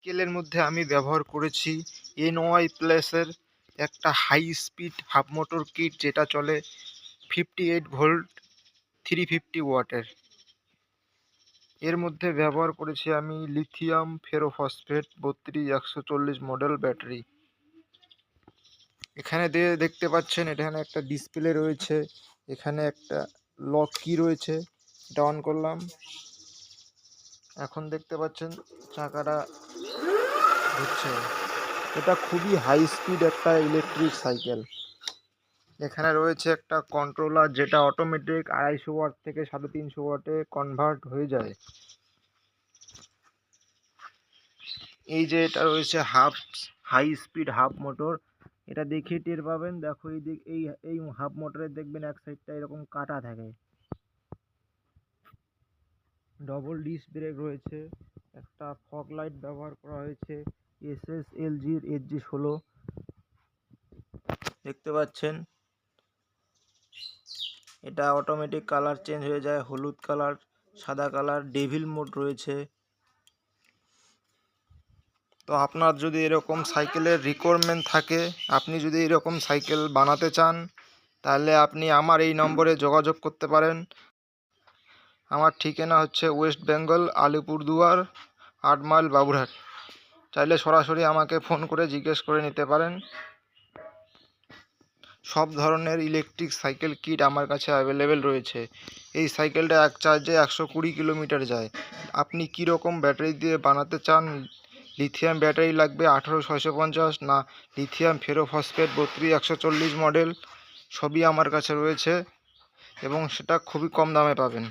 সাইকেলের মধ্যে আমি ব্যবহার করেছি NY প্লাসের একটা high speed hub motor kit, যেটা চলে 58 ভোল্ট 350 ওয়াটের। এর মধ্যে ব্যবহার করেছি আমি লিথিয়াম ফেরোফসফেট 32 140 মডেল ব্যাটারি। এখানে দেখতে পাচ্ছেন, এখানে একটা ডিসপ্লে রয়েছে, এখানে একটা লক কি রয়েছে। এটা অন করলাম, এখন দেখতে পাচ্ছেন চাকাটা ঘুরছে। এটা খুবই হাই স্পিড একটা ইলেকট্রিক সাইকেল। এখানে রয়েছে একটা কন্ট্রোলার, যেটা অটোমেটিক 250 ওয়াট থেকে 350 ওয়াটে কনভার্ট হয়ে যায়। এই যে এটা রয়েছে হাই স্পিড হাফ মোটর, এটা দেখে টের পাবেন। দেখো এই হাফ মোটরের দেখবেন এক সাইডটা এরকম কাটা থাকে। ডবল ডিস্ক ব্রেক রয়েছে, একটা ফগ লাইট ব্যবহার করা হয়েছে SSLGর SG16 দেখতে পাচ্ছেন। এটা অটোমেটিক কালার চেঞ্জ হয়ে যায়, হলুদ কালার, সাদা কালার, ডেভিল মোড রয়েছে। তো আপনার যদি এরকম সাইকেলের রিকোয়ারমেন্ট থাকে, আপনি যদি এরকম সাইকেল বানাতে চান, তাহলে আপনি আমার এই নম্বরে যোগাযোগ করতে পারেন। আমার ঠিকানা হচ্ছে ওয়েস্ট বেঙ্গল, আলিপুরদুয়ার, 8 মাইল, বাবুরহাট। চাইলে সরাসরি আমাকে ফোন করে জিজ্ঞেস করে নিতে পারেন। সব ধরনের ইলেকট্রিক সাইকেল কিট আমার কাছে অ্যাভেলেবেল রয়েছে। এই সাইকেলটা এক চার্জে 120 কিলোমিটার যায়। আপনি কীরকম ব্যাটারি দিয়ে বানাতে চান? লিথিয়াম ব্যাটারি লাগবে 18650, না লিথিয়াম ফেরোফসফেট 32140 মডেল, সবই আমার কাছে রয়েছে এবং সেটা খুবই কম দামে পাবেন।